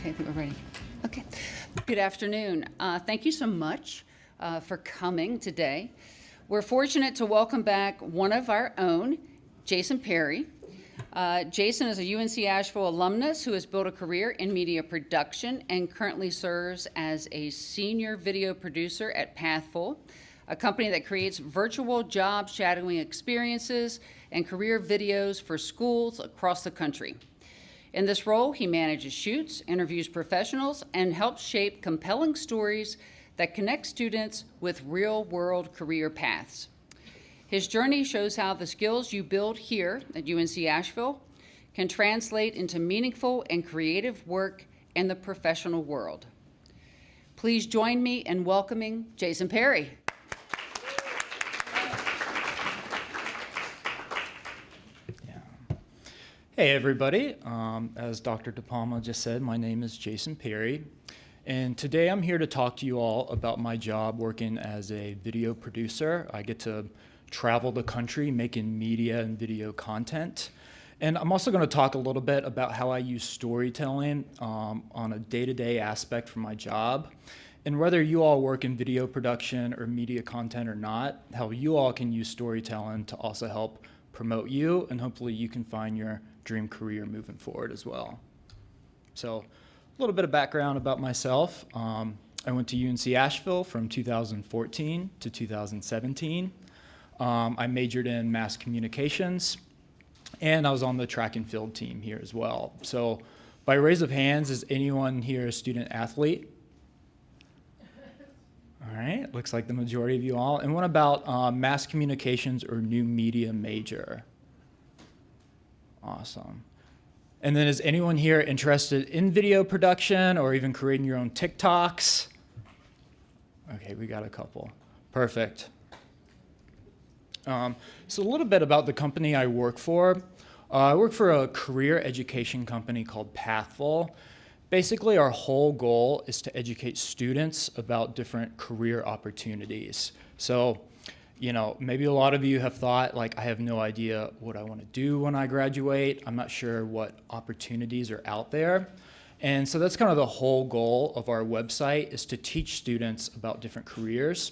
Okay, I think we're ready. Okay. Good afternoon. Thank you so much for coming today. We're fortunate to welcome back one of our own, Jason Perry. Jason is a UNC Asheville alumnus who has built a career in media production and currently serves as a senior video producer at Pathful, a company that creates virtual job shadowing experiences and career videos for schools across the country. In this role, he manages shoots, interviews professionals, and helps shape compelling stories that connect students with real-world career paths. His journey shows how the skills you build here at UNC Asheville can translate into meaningful and creative work in the professional world. Please join me in welcoming Jason Perry. Hey everybody, as Dr. DePalma just said, my name is Jason Perry, and today I'm here to talk to you all about my job working as a video producer. I get to travel the country making media and video content, and I'm also going to talk a little bit about how I use storytelling on a day-to-day aspect for my job, and whether you all work in video production or media content or not, how you all can use storytelling to also help promote you, and hopefully you can find your dream career moving forward as well. So a little bit of background about myself. I went to UNC Asheville from 2014 to 2017. I majored in mass communications, and I was on the track and field team here as well. So by raise of hands, is anyone here a student athlete? All right, looks like the majority of you all. And what about mass communications or new media major? Awesome. And then is anyone here interested in video production or even creating your own TikToks? Okay, we got a couple. Perfect. So a little bit about the company I work for. I work for a career education company called Pathful. Basically, our whole goal is to educate students about different career opportunities. So, you know, maybe a lot of you have thought, like, I have no idea what I want to do when I graduate. I'm not sure what opportunities are out there. And so that's kind of the whole goal of our website, is to teach students about different careers.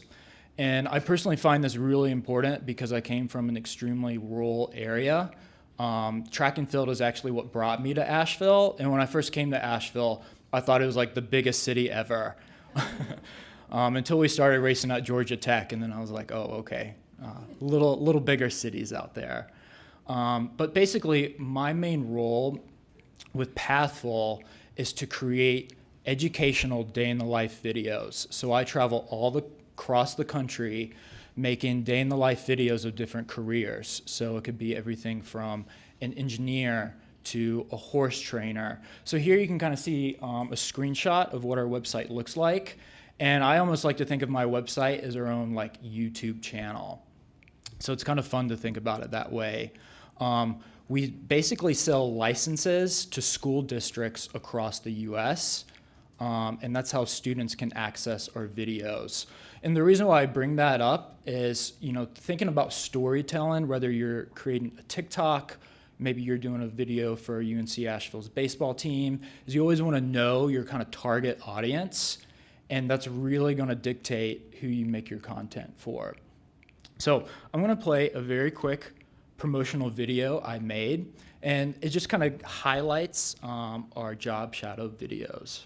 And I personally find this really important because I came from an extremely rural area. Track and field is actually what brought me to Asheville. And when I first came to Asheville, I thought it was like the biggest city ever. Until we started racing at Georgia Tech, and then I was like, oh, okay, little bigger cities out there. But basically, my main role with Pathful is to create educational day-in-the-life videos. So I travel across the country making day-in-the-life videos of different careers. So it could be everything from an engineer to a horse trainer. So here you can kind of see a screenshot of what our website looks like. And I almost like to think of my website as our own like YouTube channel. So it's kind of fun to think about it that way. We basically sell licenses to school districts across the US, and that's how students can access our videos. And the reason why I bring that up is, you know, thinking about storytelling, whether you're creating a TikTok, maybe you're doing a video for UNC Asheville's baseball team, is you always want to know your kind of target audience. And that's really going to dictate who you make your content for. So I'm going to play a very quick promotional video I made, and it just kind of highlights our job shadow videos.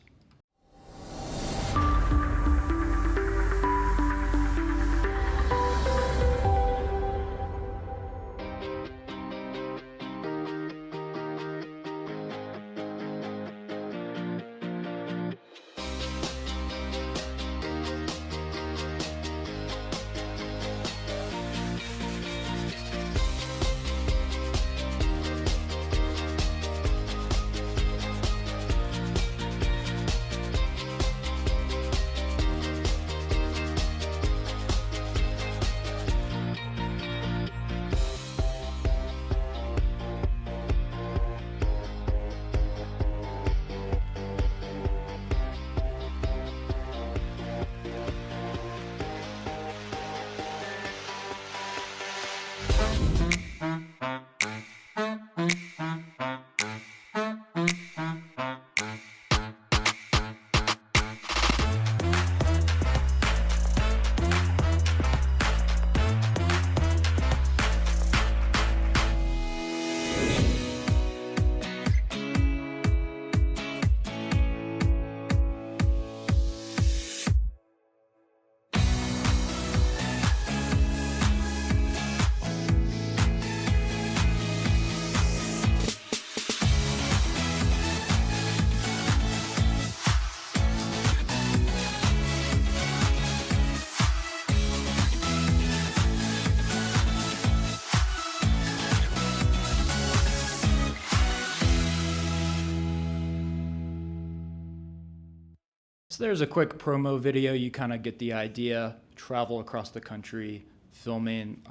So there's a quick promo video. You kind of get the idea, travel across the country, filming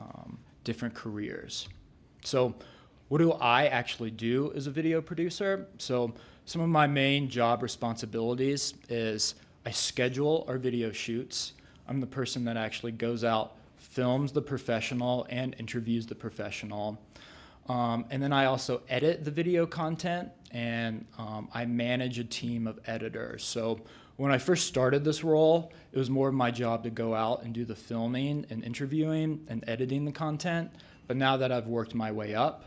different careers. So what do I actually do as a video producer? So some of my main job responsibilities is I schedule our video shoots. I'm the person that actually goes out, films the professional, and interviews the professional. And then I also edit the video content, and I manage a team of editors. So when I first started this role, it was more of my job to go out and do the filming and interviewing and editing the content. But now that I've worked my way up,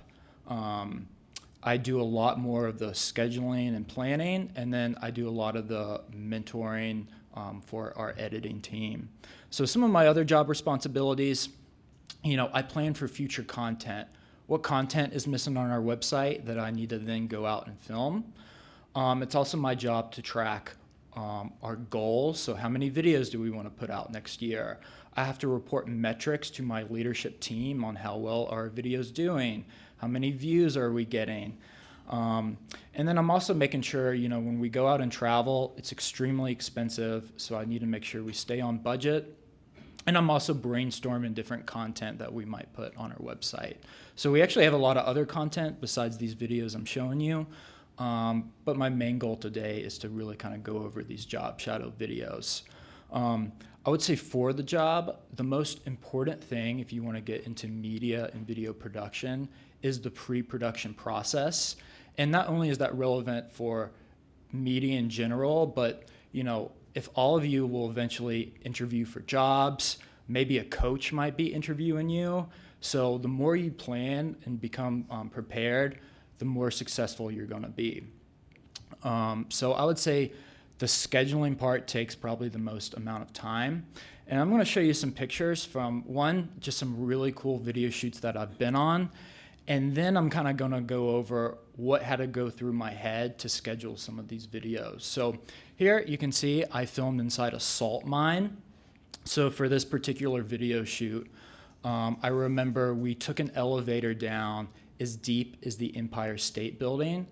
I do a lot more of the scheduling and planning, and then I do a lot of the mentoring for our editing team. So some of my other job responsibilities, I plan for future content. What content is missing on our website that I need to then go out and film? It's also my job to track our goals. So how many videos do we want to put out next year? I have to report metrics to my leadership team on how well our video's doing, how many views are we getting. And then I'm also making sure, when we go out and travel, it's extremely expensive, so I need to make sure we stay on budget. And I'm also brainstorming different content that we might put on our website. So we actually have a lot of other content besides these videos I'm showing you. But my main goal today is to really kind of go over these job shadow videos. I would say for the job, the most important thing if you want to get into media and video production is the pre-production process. And not only is that relevant for media in general, but if all of you will eventually interview for jobs, maybe a coach might be interviewing you. So the more you plan and become prepared, the more successful you're going to be. So I would say the scheduling part takes probably the most amount of time. And I'm going to show you some pictures from just some really cool video shoots that I've been on. And then I'm kind of going to go over what had to go through my head to schedule some of these videos. So here you can see I filmed inside a salt mine. So for this particular video shoot, I remember we took an elevator down as deep as the Empire State Building.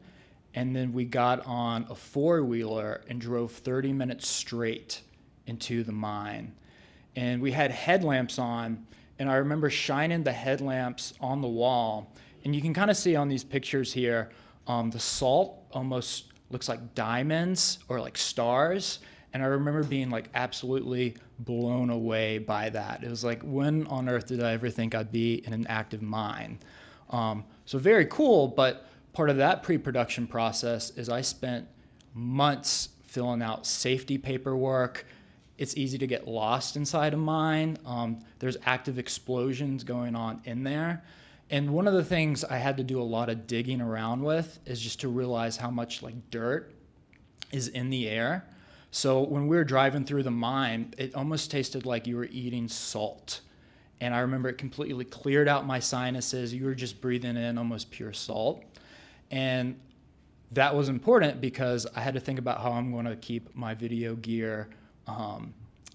And then we got on a four-wheeler and drove 30 minutes straight into the mine. And we had headlamps on, and I remember shining the headlamps on the wall. And you can kind of see on these pictures here, the salt almost looks like diamonds or like stars. And I remember being like absolutely blown away by that. It was like, when on earth did I ever think I'd be in an active mine? So very cool, but part of that pre-production process is I spent months filling out safety paperwork. It's easy to get lost inside a mine. There's active explosions going on in there. And one of the things I had to do a lot of digging around with is just to realize how much like dirt is in the air. So when we were driving through the mine, it almost tasted like you were eating salt. And I remember it completely cleared out my sinuses. You were just breathing in almost pure salt. And that was important because I had to think about how I'm going to keep my video gear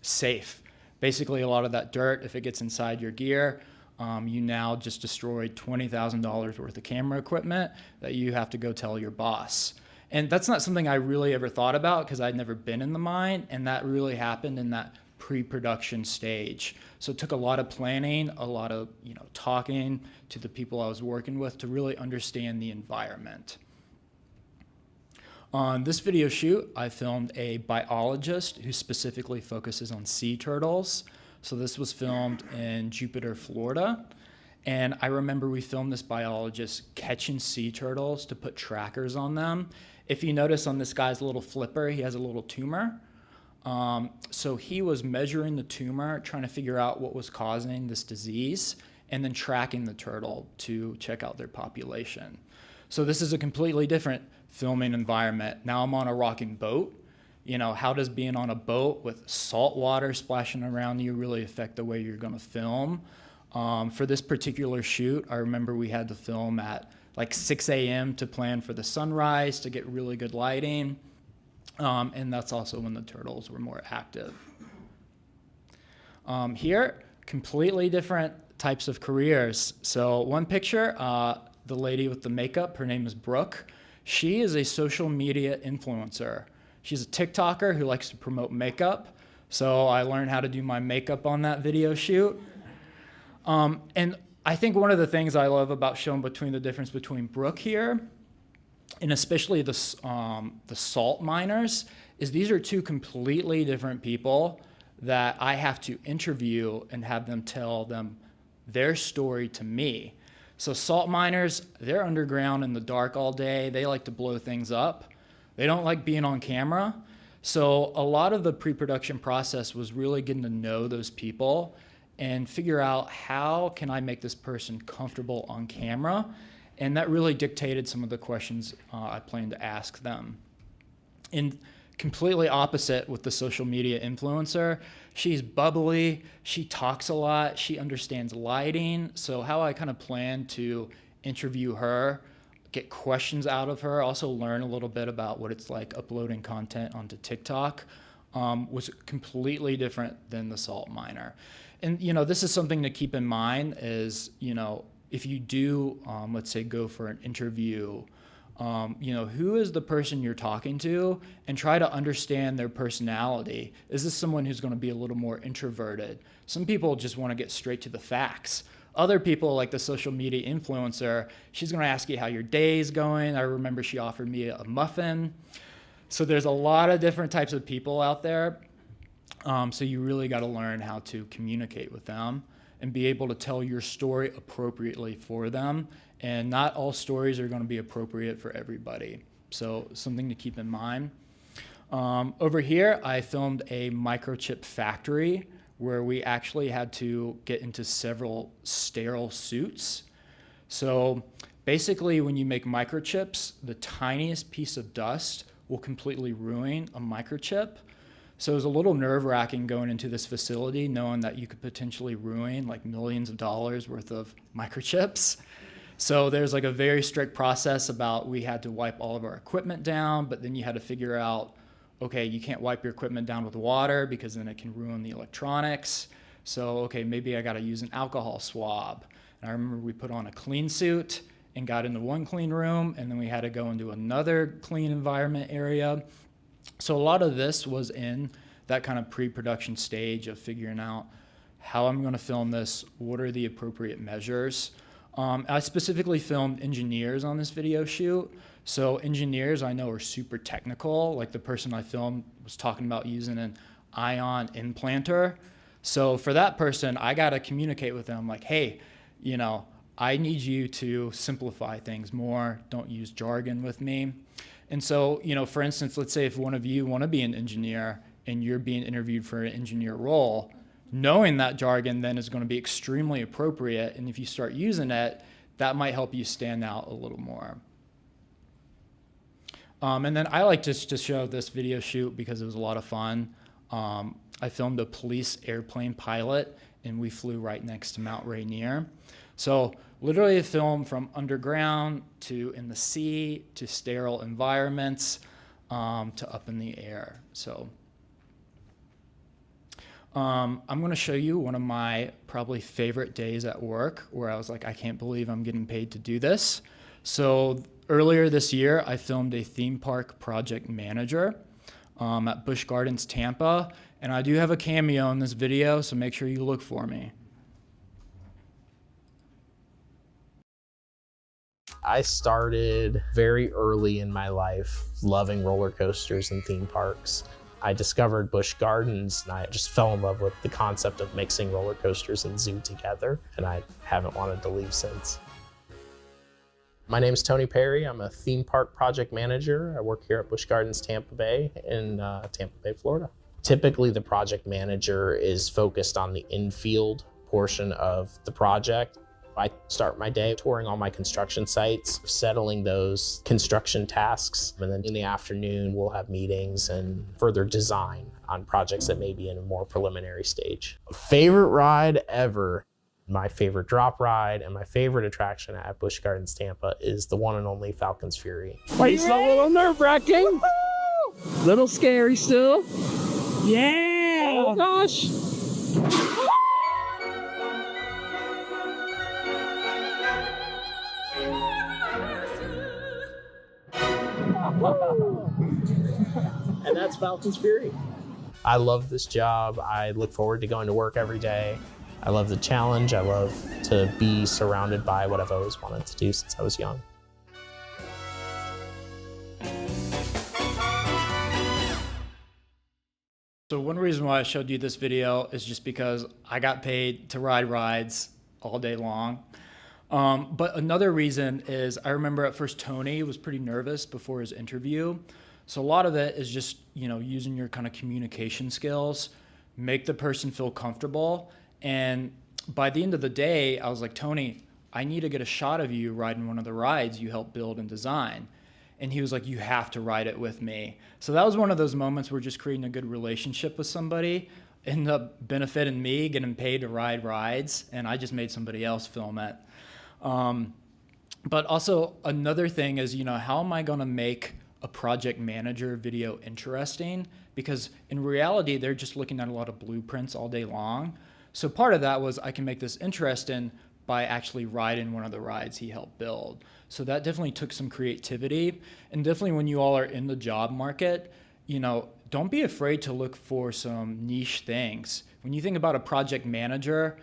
safe. Basically, a lot of that dirt, if it gets inside your gear, you now just destroyed $20,000 worth of camera equipment that you have to go tell your boss. And that's not something I really ever thought about because I'd never been in the mine, and that really happened in that pre-production stage. So it took a lot of planning, a lot of talking to the people I was working with to really understand the environment. On this video shoot, I filmed a biologist who specifically focuses on sea turtles. So this was filmed in Jupiter, Florida. And I remember we filmed this biologist catching sea turtles to put trackers on them. If you notice on this guy's little flipper, he has a little tumor. So he was measuring the tumor, trying to figure out what was causing this disease, and then tracking the turtle to check out their population. So this is a completely different filming environment. Now I'm on a rocking boat. How does being on a boat with salt water splashing around you really affect the way you're going to film? For this particular shoot, I remember we had to film at like 6 a.m. to plan for the sunrise to get really good lighting. And that's also when the turtles were more active. Here, completely different types of careers. So one picture, the lady with the makeup, her name is Brooke. She is a social media influencer. She's a TikToker who likes to promote makeup. So I learned how to do my makeup on that video shoot. And I think one of the things I love about showing the difference between Brooke here, and especially the salt miners, is these are two completely different people that I have to interview and have them tell them their story to me. So salt miners, they're underground in the dark all day. They like to blow things up. They don't like being on camera. So a lot of the pre-production process was really getting to know those people and figure out how can I make this person comfortable on camera. And that really dictated some of the questions I planned to ask them. And completely opposite with the social media influencer. She's bubbly, she talks a lot, she understands lighting. So how I kind of plan to interview her, get questions out of her, also learn a little bit about what it's like uploading content onto TikTok, was completely different than the salt miner. And, this is something to keep in mind is, if you do, let's say, go for an interview, who is the person you're talking to, and try to understand their personality. Is this someone who's going to be a little more introverted? Some people just want to get straight to the facts. Other people, like the social media influencer, she's going to ask you how your day is going. I remember she offered me a muffin. So there's a lot of different types of people out there. So you really got to learn how to communicate with them and be able to tell your story appropriately for them. And not all stories are going to be appropriate for everybody. So something to keep in mind. Over here, I filmed a microchip factory where we actually had to get into several sterile suits. So basically, when you make microchips, the tiniest piece of dust will completely ruin a microchip. So it was a little nerve-wracking going into this facility, knowing that you could potentially ruin like millions of dollars worth of microchips. So there's like a very strict process about we had to wipe all of our equipment down, but then you had to figure out, okay, you can't wipe your equipment down with water because then it can ruin the electronics. So, okay, maybe I got to use an alcohol swab. And I remember we put on a clean suit and got into one clean room, and then we had to go into another clean environment area. So a lot of this was in that kind of pre-production stage of figuring out how I'm going to film this, what are the appropriate measures. I specifically filmed engineers on this video shoot. So engineers I know are super technical. Like the person I filmed was talking about using an ion implanter. So for that person, I got to communicate with them like, hey, I need you to simplify things more. Don't use jargon with me. And so, for instance, let's say if one of you want to be an engineer and you're being interviewed for an engineer role, knowing that jargon then is going to be extremely appropriate. And if you start using it, that might help you stand out a little more. And then I like to show this video shoot because it was a lot of fun. I filmed a police airplane pilot, and we flew right next to Mount Rainier. So literally a film from underground to in the sea to sterile environments to up in the air. So I'm going to show you one of my probably favorite days at work where I was like, I can't believe I'm getting paid to do this. So earlier this year, I filmed a theme park project manager at Busch Gardens, Tampa. And I do have a cameo in this video, so make sure you look for me. I started very early in my life loving roller coasters and theme parks. I discovered Busch Gardens and I just fell in love with the concept of mixing roller coasters and zoo together, and I haven't wanted to leave since. My name is Tony Perry. I'm a theme park project manager. I work here at Busch Gardens Tampa Bay in Tampa Bay, Florida. Typically, the project manager is focused on the infield portion of the project. I start my day touring all my construction sites, settling those construction tasks, and then in the afternoon, we'll have meetings and further design on projects that may be in a more preliminary stage. Favorite ride ever. My favorite drop ride and my favorite attraction at Busch Gardens Tampa is the one and only Falcon's Fury. Wait, it's a little nerve-wracking. Little scary still. Yeah. Oh gosh. And that's Falcons Fury. I love this job. I look forward to going to work every day. I love the challenge. I love to be surrounded by what I've always wanted to do since I was young. So one reason why I showed you this video is just because I got paid to ride rides all day long. But another reason is I remember at first Tony was pretty nervous before his interview. So a lot of it is just, using your kind of communication skills, make the person feel comfortable. And by the end of the day, I was like, Tony, I need to get a shot of you riding one of the rides you helped build and design. And he was like, you have to ride it with me. So that was one of those moments where just creating a good relationship with somebody ended up benefiting me, getting paid to ride rides, and I just made somebody else film it. But also another thing is, how am I going to make a project manager video interesting? Because in reality, they're just looking at a lot of blueprints all day long. So part of that was I can make this interesting by actually riding one of the rides he helped build. So that definitely took some creativity. And definitely when you all are in the job market, don't be afraid to look for some niche things. When you think about a project manager,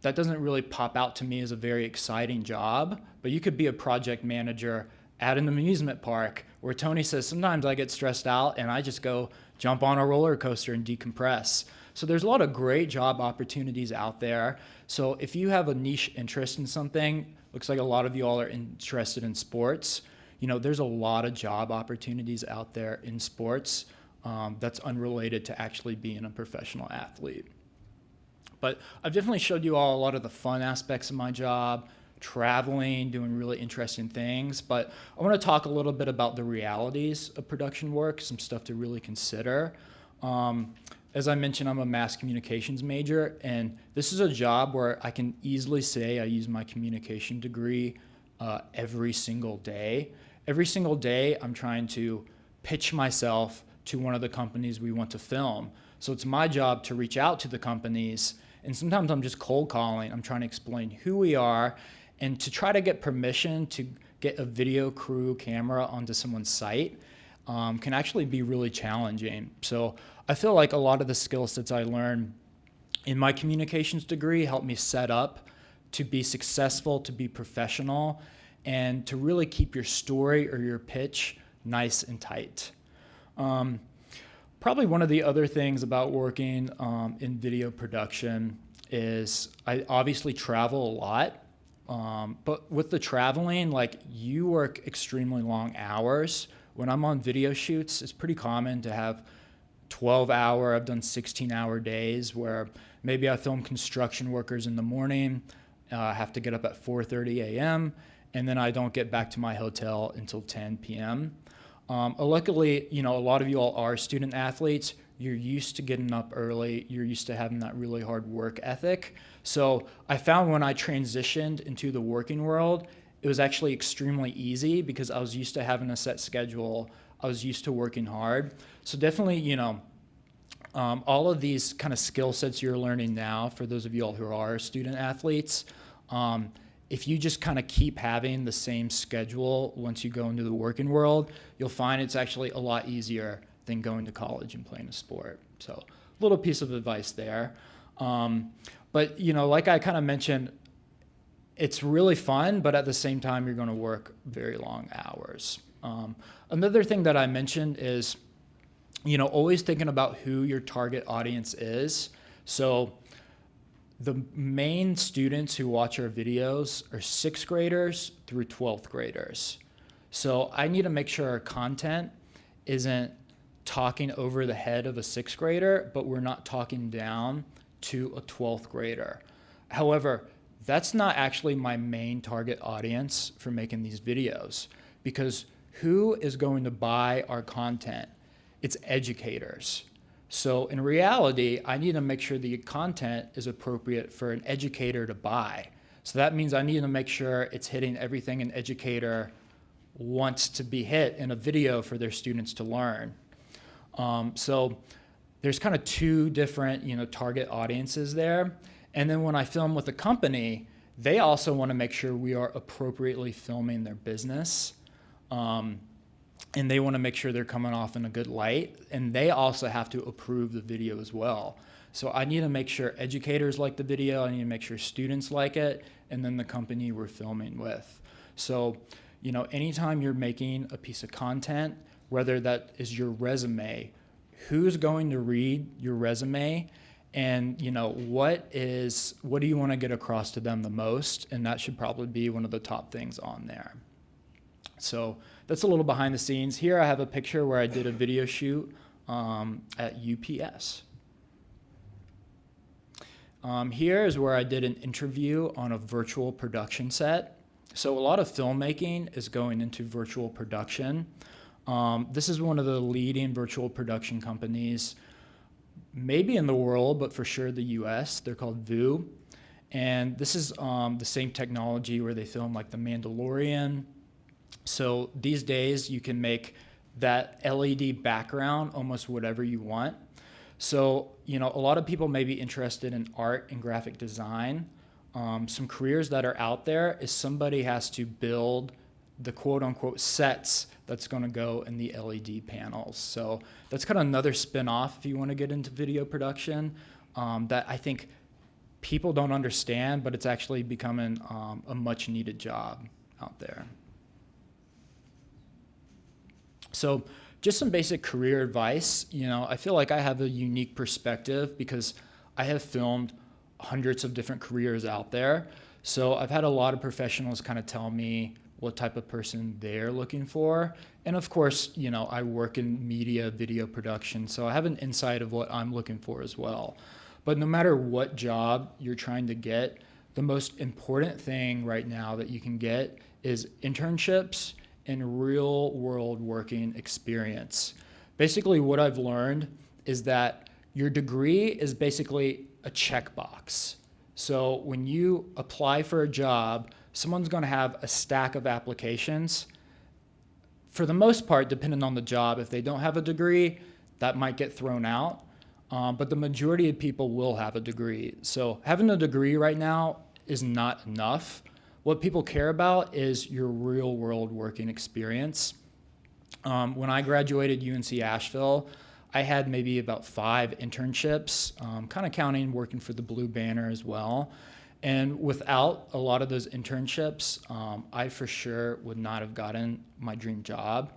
that doesn't really pop out to me as a very exciting job, but you could be a project manager at an amusement park where Tony says, sometimes I get stressed out and I just go jump on a roller coaster and decompress. So there's a lot of great job opportunities out there. So if you have a niche interest in something, looks like a lot of you all are interested in sports, there's a lot of job opportunities out there in sports that's unrelated to actually being a professional athlete. But I've definitely showed you all a lot of the fun aspects of my job, traveling, doing really interesting things. But I want to talk a little bit about the realities of production work, some stuff to really consider. As I mentioned, I'm a mass communications major, and this is a job where I can easily say I use my communication degree every single day. Every single day, I'm trying to pitch myself to one of the companies we want to film. So it's my job to reach out to the companies, and sometimes I'm just cold calling. I'm trying to explain who we are, and to try to get permission to get a video crew camera onto someone's site can actually be really challenging. So I feel like a lot of the skill sets I learned in my communications degree helped me set up to be successful, to be professional, and to really keep your story or your pitch nice and tight. Probably one of the other things about working in video production is I obviously travel a lot, but with the traveling, you work extremely long hours. When I'm on video shoots, it's pretty common to have 12-hour, I've done 16-hour days where maybe I film construction workers in the morning, have to get up at 4:30 a.m., and then I don't get back to my hotel until 10 p.m. Luckily, a lot of you all are student athletes. You're used to getting up early. You're used to having that really hard work ethic. So I found when I transitioned into the working world, it was actually extremely easy because I was used to having a set schedule. I was used to working hard. So definitely, all of these kind of skill sets you're learning now, for those of you all who are student athletes, if you just kind of keep having the same schedule once you go into the working world, you'll find it's actually a lot easier than going to college and playing a sport. So a little piece of advice there. But, like I kind of mentioned, it's really fun, but at the same time, you're going to work very long hours. Another thing that I mentioned is, always thinking about who your target audience is. So the main students who watch our videos are 6th graders through 12th graders. So I need to make sure our content isn't talking over the head of a 6th grader, but we're not talking down to a 12th grader. However, that's not actually my main target audience for making these videos, because who is going to buy our content? It's educators. So in reality, I need to make sure the content is appropriate for an educator to buy. So that means I need to make sure it's hitting everything an educator wants to be hit in a video for their students to learn. So there's kind of two different, target audiences there. And then when I film with a company, they also want to make sure we are appropriately filming their business. and they want to make sure they're coming off in a good light, and they also have to approve the video as well. So I need to make sure educators like the video, I need to make sure students like it, and then the company we're filming with. So, you know, anytime you're making a piece of content, whether that is your resume, who's going to read your resume, and you know, what do you want to get across to them the most? And that should probably be one of the top things on there. So that's a little behind the scenes. Here I have a picture where I did a video shoot at UPS. Here is where I did an interview on a virtual production set. So a lot of filmmaking is going into virtual production. This is one of the leading virtual production companies, maybe in the world, but for sure the US. They're called VU. And this is the same technology where they film like The Mandalorian. So these days you can make that LED background almost whatever you want. So, you know, a lot of people may be interested in art and graphic design. Some careers that are out there is somebody has to build the quote unquote sets that's going to go in the LED panels. So that's kind of another spin-off if you want to get into video production that I think people don't understand, but it's actually becoming a much needed job out there. So just some basic career advice. You know, I feel like I have a unique perspective because I have filmed hundreds of different careers out there. So I've had a lot of professionals kind of tell me what type of person they're looking for. And of course, you know, I work in media, video production, so I have an insight of what I'm looking for as well. But no matter what job you're trying to get, the most important thing right now that you can get is internships and real world working experience. Basically, what I've learned is that your degree is basically a checkbox. So when you apply for a job, someone's going to have a stack of applications. For the most part, depending on the job, if they don't have a degree, that might get thrown out. But the majority of people will have a degree. So having a degree right now is not enough. What people care about is your real world working experience. When I graduated UNC Asheville, I had maybe about 5 internships, kind of counting working for the Blue Banner as well. And without a lot of those internships, I for sure would not have gotten my dream job.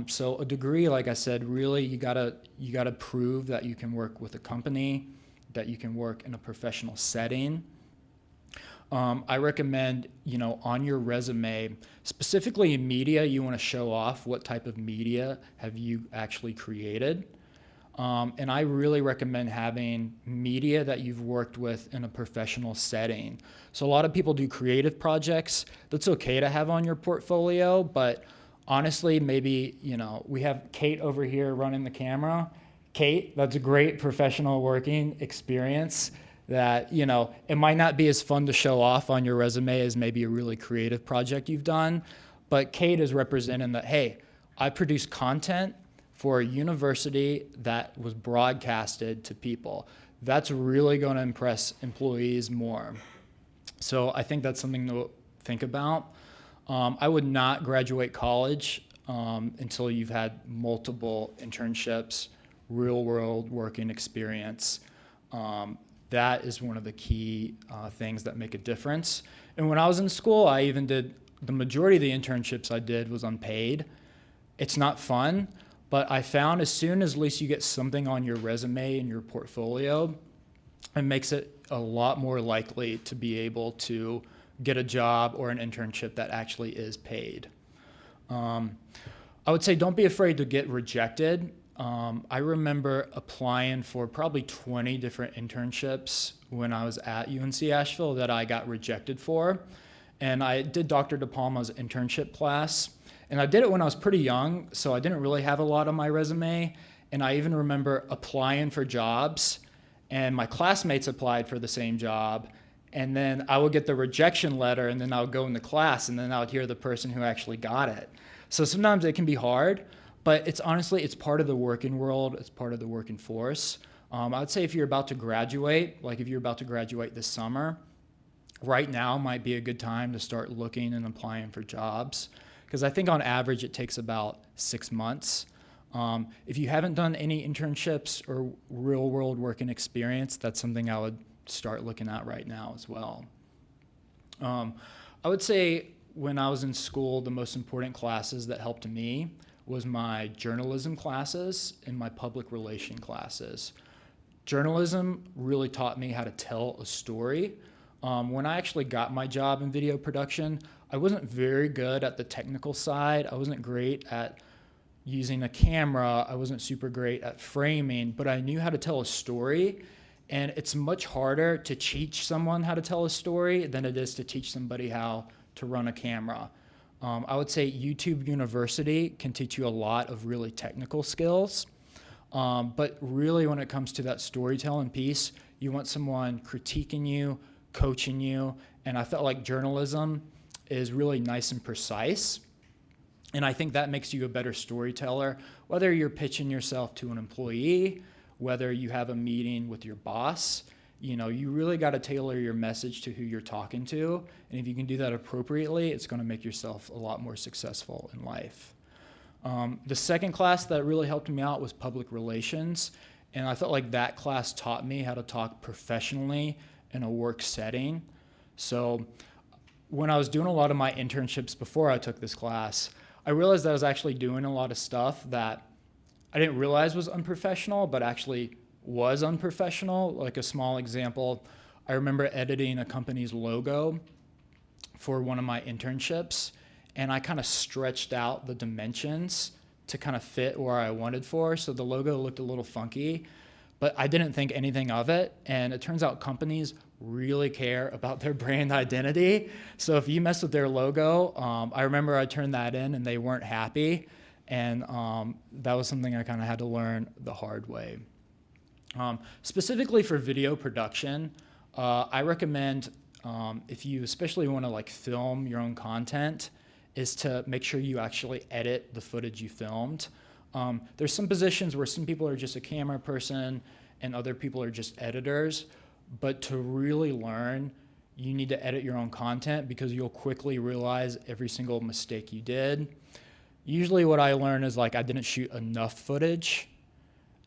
So a degree, like I said, really you gotta prove that you can work with a company, that you can work in a professional setting. I recommend, you know, on your resume, specifically in media, you want to show off what type of media have you actually created. And I really recommend having media that you've worked with in a professional setting. So a lot of people do creative projects. That's okay to have on your portfolio, but honestly, maybe, you know, we have Kate over here running the camera. Kate, that's a great professional working experience that, you know, it might not be as fun to show off on your resume as maybe a really creative project you've done, but Kate is representing that, hey, I produce content for a university that was broadcasted to people. That's really going to impress employees more. So I think that's something to think about. I would not graduate college until you've had multiple internships, real world working experience. That is one of the key things that make a difference. And when I was in school, I even did, the majority of the internships I did was unpaid. It's not fun, but I found as soon as at least you get something on your resume and your portfolio, it makes it a lot more likely to be able to get a job or an internship that actually is paid. I would say don't be afraid to get rejected. I remember applying for probably 20 different internships when I was at UNC Asheville that I got rejected for. And I did Dr. DePalma's internship class. And I did it when I was pretty young, so I didn't really have a lot on my resume. And I even remember applying for jobs, and my classmates applied for the same job. And then I would get the rejection letter, and then I would go into class, and then I would hear the person who actually got it. So sometimes it can be hard. But it's honestly, it's part of the working world. It's part of the working force. I would say if you're about to graduate, like if you're about to graduate this summer, right now might be a good time to start looking and applying for jobs. because I think on average it takes about 6 months. If you haven't done any internships or real world working experience, that's something I would start looking at right now as well. I would say when I was in school, the most important classes that helped me was my journalism classes and my public relation classes. Journalism really taught me how to tell a story. When I actually got my job in video production, I wasn't very good at the technical side. I wasn't great at using a camera. I wasn't super great at framing, but I knew how to tell a story. And it's much harder to teach someone how to tell a story than it is to teach somebody how to run a camera. I would say YouTube University can teach you a lot of really technical skills. But really when it comes to that storytelling piece, you want someone critiquing you, coaching you. And I felt like journalism is really nice and precise. And I think that makes you a better storyteller, whether you're pitching yourself to an employee, whether you have a meeting with your boss. You really got to tailor your message to who you're talking to. And if you can do that appropriately, it's going to make yourself a lot more successful in life. The second class that really helped me out was public relations. And I felt like that class taught me how to talk professionally in a work setting. So when I was doing a lot of my internships before I took this class, I realized that I was actually doing a lot of stuff that I didn't realize was unprofessional, but actually was unprofessional. Like a small example, I remember editing a company's logo for one of my internships, and I kind of stretched out the dimensions to kind of fit where I wanted for. So the logo looked a little funky, but I didn't think anything of it. And it turns out companies really care about their brand identity. So if you mess with their logo, I remember I turned that in and they weren't happy. And that was something I kind of had to learn the hard way. Specifically for video production, I recommend if you especially want to like film your own content, is to make sure you actually edit the footage you filmed. There's some positions where some people are just a camera person and other people are just editors, but to really learn, you need to edit your own content because you'll quickly realize every single mistake you did. Usually what I learn is like I didn't shoot enough footage.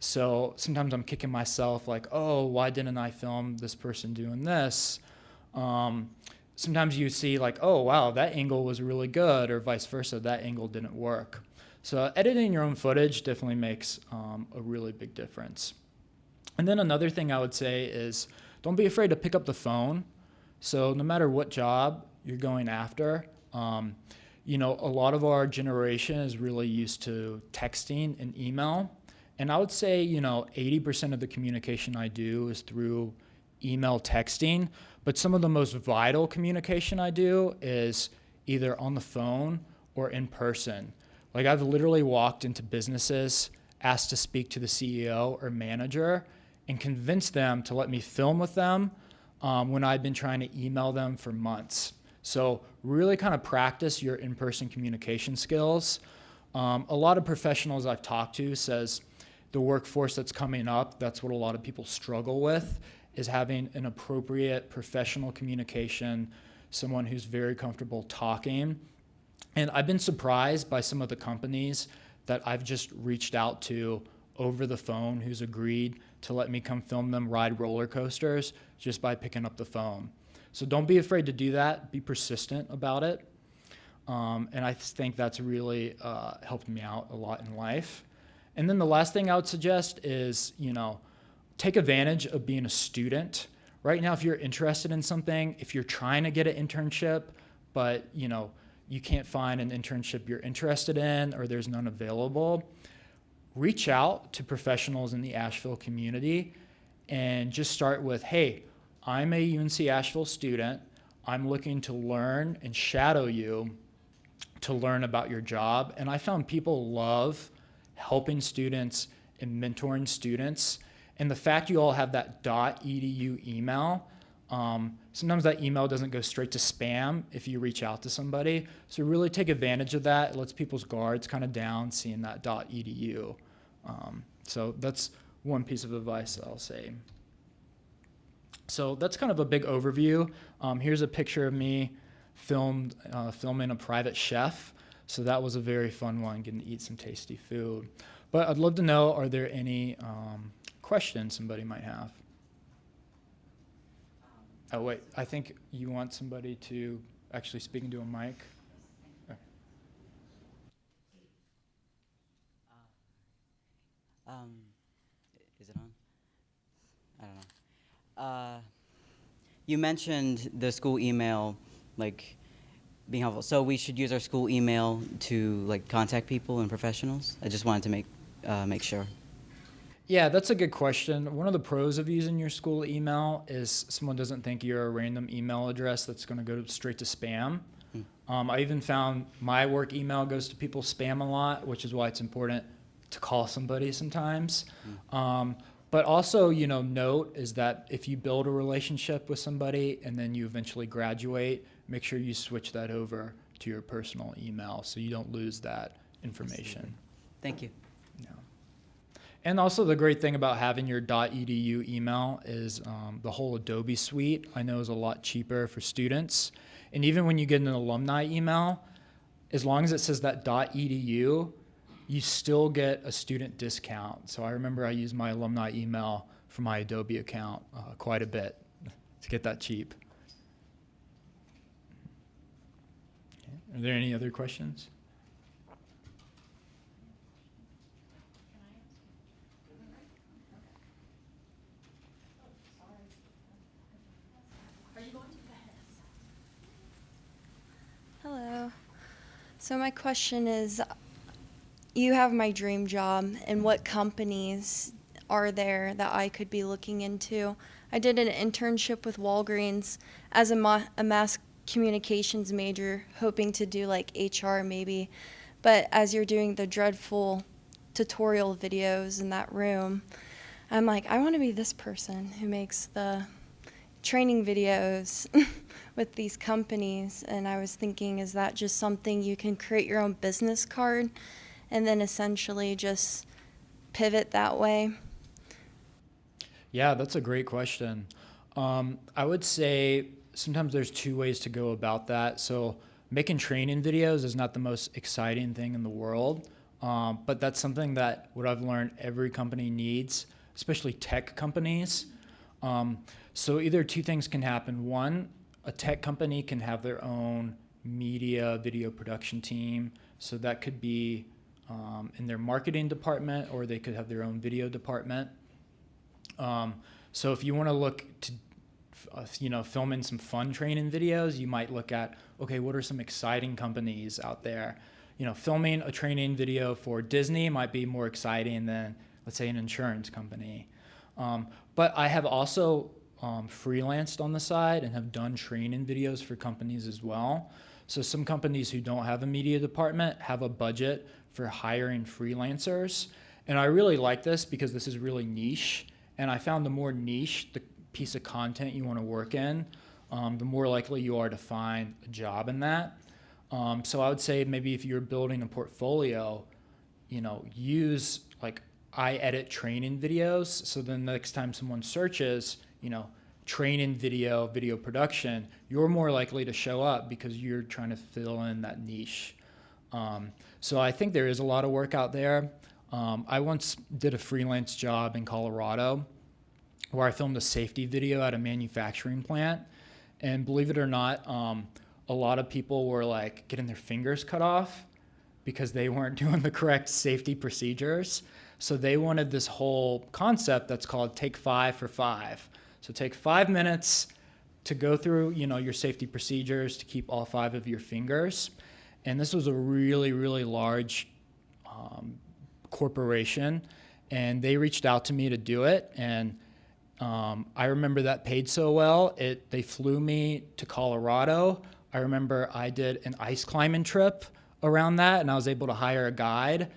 So sometimes I'm kicking myself like, oh, why didn't I film this person doing this? Sometimes you see like, oh, wow, that angle was really good, or vice versa, that angle didn't work. So editing your own footage definitely makes a really big difference. And then another thing I would say is don't be afraid to pick up the phone. So no matter what job you're going after, a lot of our generation is really used to texting and email. And I would say, 80% of the communication I do is through email texting, but some of the most vital communication I do is either on the phone or in person. Like I've literally walked into businesses, asked to speak to the CEO or manager, and convinced them to let me film with them when I've been trying to email them for months. So really kind of practice your in-person communication skills. A lot of professionals I've talked to says the workforce that's coming up, that's what a lot of people struggle with, is having an appropriate professional communication, someone who's very comfortable talking. And I've been surprised by some of the companies that I've just reached out to over the phone who's agreed to let me come film them ride roller coasters just by picking up the phone. So don't be afraid to do that. Be persistent about it. And I think that's really helped me out a lot in life. And then the last thing I would suggest is, take advantage of being a student. Right now, if you're interested in something, if you're trying to get an internship, but you can't find an internship you're interested in or there's none available, reach out to professionals in the Asheville community and just start with, hey, I'm a UNC Asheville student. I'm looking to learn and shadow you to learn about your job. And I found people love helping students and mentoring students. And the fact you all have that .edu email, sometimes that email doesn't go straight to spam if you reach out to somebody. So really take advantage of that. It lets people's guards kind of down seeing that .edu. So that's one piece of advice I'll say. So that's kind of a big overview. Here's a picture of me filming a private chef. So that was a very fun one, getting to eat some tasty food. But I'd love to know, are there any questions somebody might have? Oh, wait, I think you want somebody to actually speak into a mic. Okay. Is it on? I don't know. You mentioned the school email, like, being helpful. So we should use our school email to, like, contact people and professionals? I just wanted to make sure. Yeah, that's a good question. One of the pros of using your school email is someone doesn't think you're a random email address that's going to go straight to spam. I even found my work email goes to people's spam a lot, which is why it's important to call somebody sometimes. But also, note is that if you build a relationship with somebody and then you eventually graduate, make sure you switch that over to your personal email so you don't lose that information. Thank you. Yeah. And also the great thing about having your .edu email is the whole Adobe suite I know is a lot cheaper for students. And even when you get an alumni email, as long as it says that .edu, you still get a student discount. So I remember I used my alumni email for my Adobe account quite a bit to get that cheap. Okay. Are there any other questions? Hello. So my question is, you have my dream job, and what companies are there that I could be looking into? I did an internship with Walgreens as a mass communications major, hoping to do like HR maybe. But as you're doing the dreadful tutorial videos in that room, I'm like, I want to be this person who makes the training videos with these companies. And I was thinking, is that just something you can create your own business card and then essentially just pivot that way? Yeah, that's a great question. I would say sometimes there's two ways to go about that. So making training videos is not the most exciting thing in the world, but that's something that what I've learned every company needs, especially tech companies. So either two things can happen. One, a tech company can have their own media video production team. So that could be in their marketing department, or they could have their own video department. So if you want to look to, filming some fun training videos, you might look at, okay, what are some exciting companies out there? Filming a training video for Disney might be more exciting than, let's say, an insurance company. But I have also freelanced on the side and have done training videos for companies as well. So some companies who don't have a media department have a budget for hiring freelancers. And I really like this because this is really niche. And I found the more niche the piece of content you want to work in, the more likely you are to find a job in that. So I would say maybe if you're building a portfolio, use like I edit training videos. So then the next time someone searches, training video production, you're more likely to show up because you're trying to fill in that niche. So I think there is a lot of work out there. I once did a freelance job in Colorado where I filmed a safety video at a manufacturing plant. And believe it or not, a lot of people were like getting their fingers cut off because they weren't doing the correct safety procedures. So they wanted this whole concept that's called Take 5 for 5. So take 5 minutes to go through, your safety procedures to keep all 5 of your fingers. And this was a really, really large corporation, and they reached out to me to do it. And I remember that paid so well. They flew me to Colorado. I remember I did an ice climbing trip around that, and I was able to hire a guide,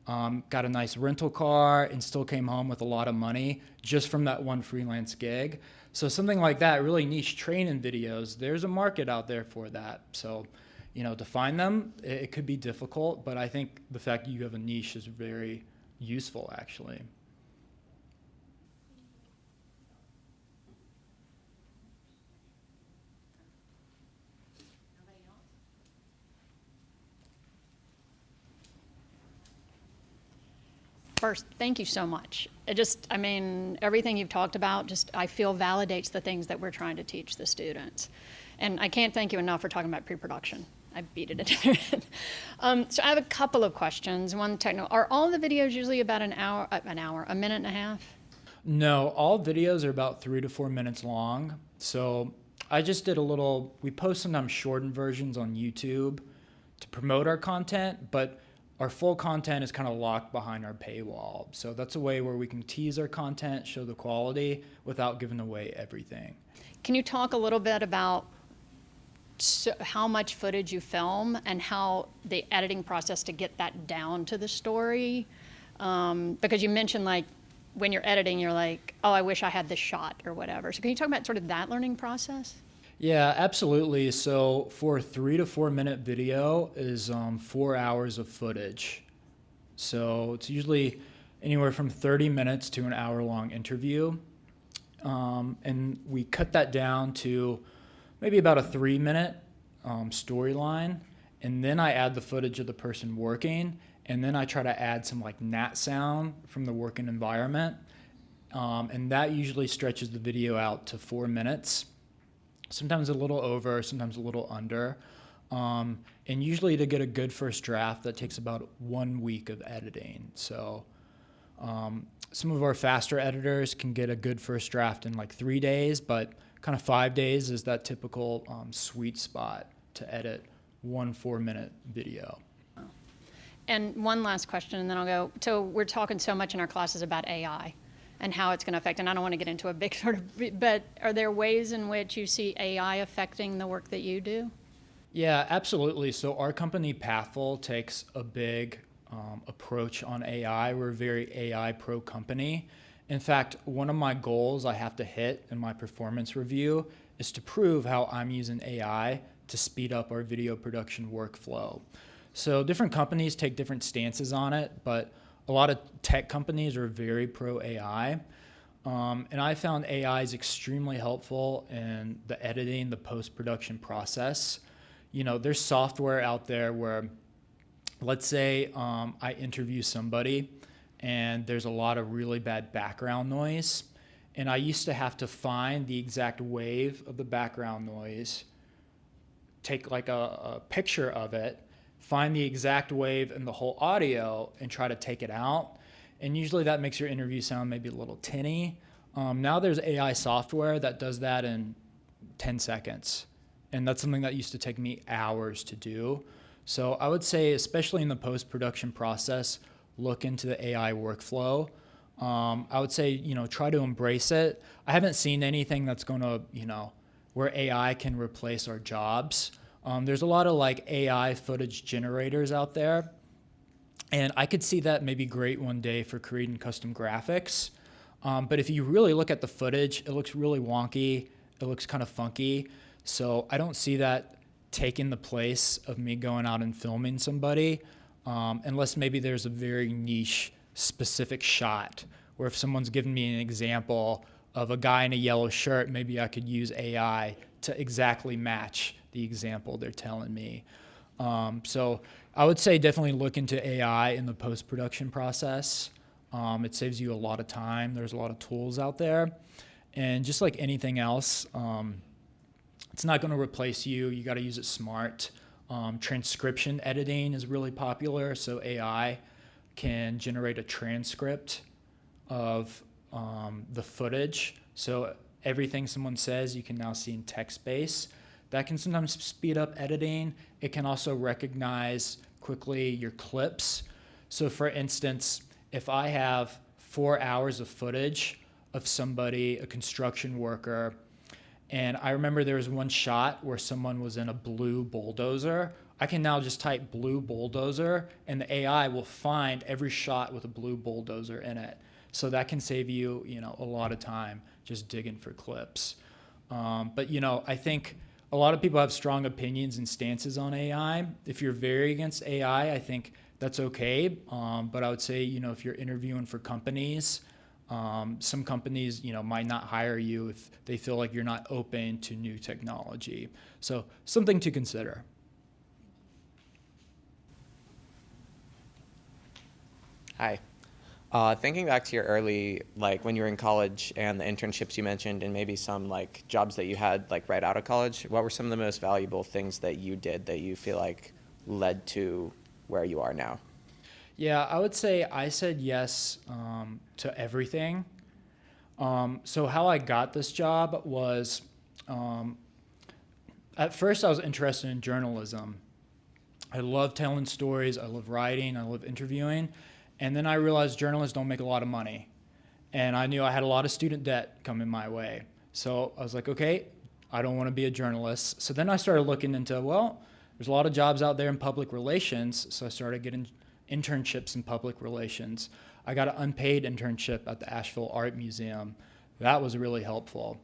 got a nice rental car, and still came home with a lot of money just from that one freelance gig. So something like that, really niche training videos, there's a market out there for that. So, to find them, it could be difficult, but I think the fact that you have a niche is very useful, actually. first, thank you so much. I mean, everything you've talked about, I feel validates the things that we're trying to teach the students. And I can't thank you enough for talking about pre-production. I beat it into it. So I have a couple of questions. One technical. Are all the videos usually about a minute and a half? No, all videos are about 3 to 4 minutes long. So I just did we post sometimes shortened versions on YouTube to promote our content, but our full content is kind of locked behind our paywall. So that's a way where we can tease our content, show the quality without giving away everything. Can you talk a little bit about how much footage you film and how the editing process to get that down to the story? Because you mentioned like when you're editing, you're like, oh, I wish I had this shot or whatever. So can you talk about sort of that learning process? Yeah, absolutely. So for a 3 to 4 minute video is 4 hours of footage. So it's usually anywhere from 30 minutes to an hour long interview. And we cut that down to maybe about a 3 minute storyline. And then I add the footage of the person working. And then I try to add some like gnat sound from the working environment. And that usually stretches the video out to 4 minutes. Sometimes a little over, sometimes a little under. And usually to get a good first draft, that takes about 1 week of editing. So some of our faster editors can get a good first draft in like 3 days, but kind of 5 days is that typical sweet spot to edit 1 4-minute video. And one last question, and then I'll go. So we're talking so much in our classes about AI and how it's going to affect, and I don't want to get into a big sort of, but are there ways in which you see AI affecting the work that you do? Yeah, absolutely. So our company, Pathful, takes a big approach on AI. We're a very AI pro company. In fact, one of my goals I have to hit in my performance review is to prove how I'm using AI to speed up our video production workflow. So different companies take different stances on it, but a lot of tech companies are very pro AI. And I found AI is extremely helpful in the editing, the post-production process. You know, there's software out there where, let's say I interview somebody and there's a lot of really bad background noise. And I used to have to find the exact wave of the background noise, take like a picture of it, find the exact wave in the whole audio and try to take it out. And usually that makes your interview sound maybe a little tinny. Now there's AI software that does that in 10 seconds. And that's something that used to take me hours to do. So I would say, especially in the post-production process, look into the AI workflow. I would say, try to embrace it. I haven't seen anything that's going to, where AI can replace our jobs. There's a lot of like AI footage generators out there. And I could see that maybe great one day for creating custom graphics. But if you really look at the footage, it looks really wonky. It looks kind of funky. So I don't see that taking the place of me going out and filming somebody, unless maybe there's a very niche specific shot where if someone's giving me an example of a guy in a yellow shirt, maybe I could use AI to exactly match the example they're telling me. So I would say definitely look into AI in the post-production process. It saves you a lot of time. There's a lot of tools out there. And just like anything else, it's not going to replace you. You got to use it smart. Transcription editing is really popular. So AI can generate a transcript of the footage. So everything someone says, you can now see in text space. That can sometimes speed up editing. It can also recognize quickly your clips. So for instance, if I have 4 hours of footage of somebody, a construction worker, and I remember there was one shot where someone was in a blue bulldozer, I can now just type blue bulldozer and the AI will find every shot with a blue bulldozer in it. So that can save you, a lot of time just digging for clips. But I think a lot of people have strong opinions and stances on AI. If you're very against AI, I think that's okay. But I would say, if you're interviewing for companies, some companies, might not hire you if they feel like you're not open to new technology. So something to consider. Hi. Thinking back to your early, like when you were in college and the internships you mentioned and maybe some like jobs that you had like right out of college, what were some of the most valuable things that you did that you feel like led to where you are now? Yeah, I would say I said yes to everything. So how I got this job was, at first I was interested in journalism. I love telling stories, I love writing, I love interviewing. And then I realized journalists don't make a lot of money. And I knew I had a lot of student debt coming my way. So I was like, okay, I don't want to be a journalist. So then I started looking into, well, there's a lot of jobs out there in public relations. So I started getting internships in public relations. I got an unpaid internship at the Asheville Art Museum. That was really helpful.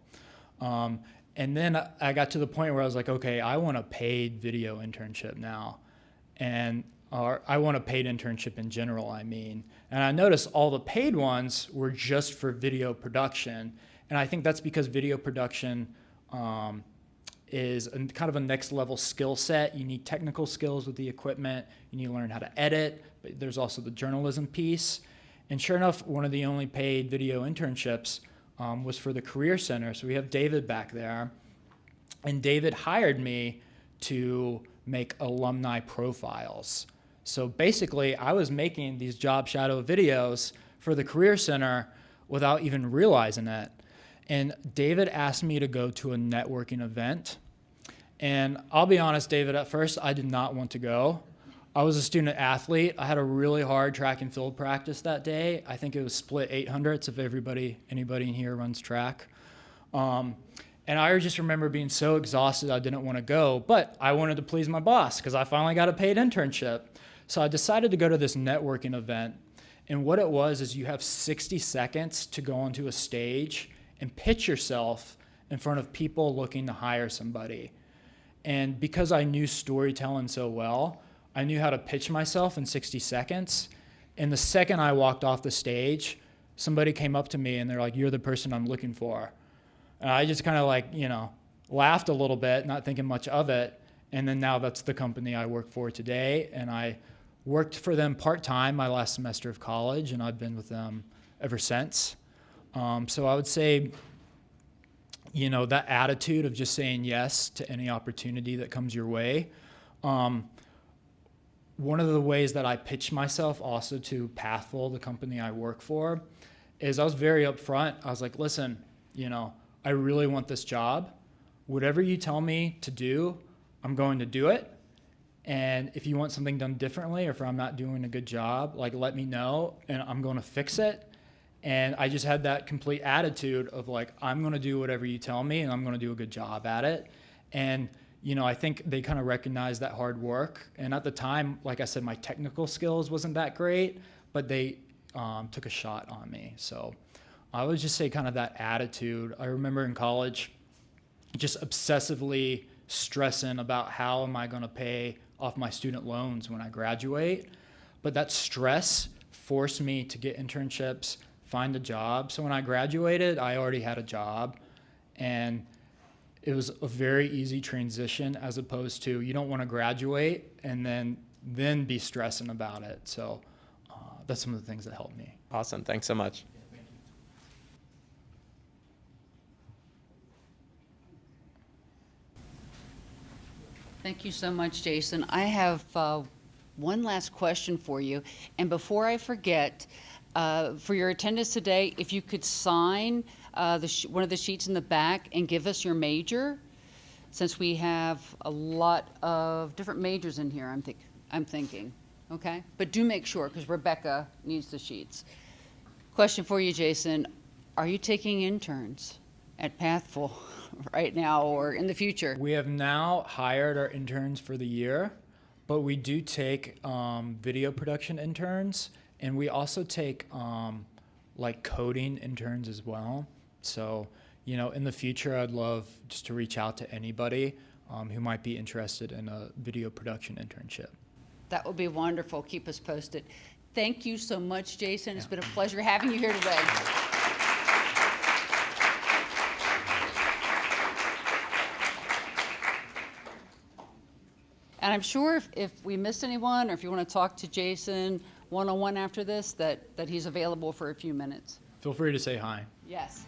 And then I got to the point where I was like, okay, I want a paid video internship now. Or I want a paid internship in general, I mean. And I noticed all the paid ones were just for video production. And I think that's because video production is kind of a next level skill set. You need technical skills with the equipment. You need to learn how to edit. But there's also the journalism piece. And sure enough, one of the only paid video internships was for the Career Center. So we have David back there. And David hired me to make alumni profiles. So basically, I was making these job shadow videos for the Career Center without even realizing it. And David asked me to go to a networking event. And I'll be honest, David, at first I did not want to go. I was a student athlete. I had a really hard track and field practice that day. I think it was split 800s if anybody in here runs track. And I just remember being so exhausted I didn't want to go, but I wanted to please my boss because I finally got a paid internship. So I decided to go to this networking event. And what it was is you have 60 seconds to go onto a stage and pitch yourself in front of people looking to hire somebody. And because I knew storytelling so well, I knew how to pitch myself in 60 seconds. And the second I walked off the stage, somebody came up to me and they're like, "You're the person I'm looking for." And I just kind of like, laughed a little bit, not thinking much of it. And then now that's the company I work for today. And I worked for them part-time my last semester of college, and I've been with them ever since. So I would say, that attitude of just saying yes to any opportunity that comes your way. One of the ways that I pitched myself also to Pathful, the company I work for, is I was very upfront. I was like, listen, I really want this job. Whatever you tell me to do, I'm going to do it. And if you want something done differently, or if I'm not doing a good job, let me know and I'm going to fix it. And I just had that complete attitude of I'm going to do whatever you tell me and I'm going to do a good job at it. And, I think they kind of recognized that hard work. And at the time, like I said, my technical skills wasn't that great, but they took a shot on me. So I would just say kind of that attitude. I remember in college just obsessively stressing about how am I going to pay off my student loans when I graduate. But that stress forced me to get internships, find a job. So when I graduated, I already had a job. And it was a very easy transition as opposed to you don't want to graduate and then be stressing about it. So that's some of the things that helped me. Awesome. Thanks so much. Thank you so much, Jason. I have one last question for you. And before I forget, for your attendance today, if you could sign one of the sheets in the back and give us your major, since we have a lot of different majors in here, I'm thinking, okay? But do make sure, because Rebecca needs the sheets. Question for you, Jason. Are you taking interns at Pathful right now or in the future? We have now hired our interns for the year, but we do take video production interns, and we also take coding interns as well. So, in the future, I'd love just to reach out to anybody who might be interested in a video production internship. That would be wonderful. Keep us posted. Thank you so much, Jason. It's been a pleasure having you here today. And I'm sure if we missed anyone, or if you want to talk to Jason one-on-one after this, that he's available for a few minutes. Feel free to say hi. Yes.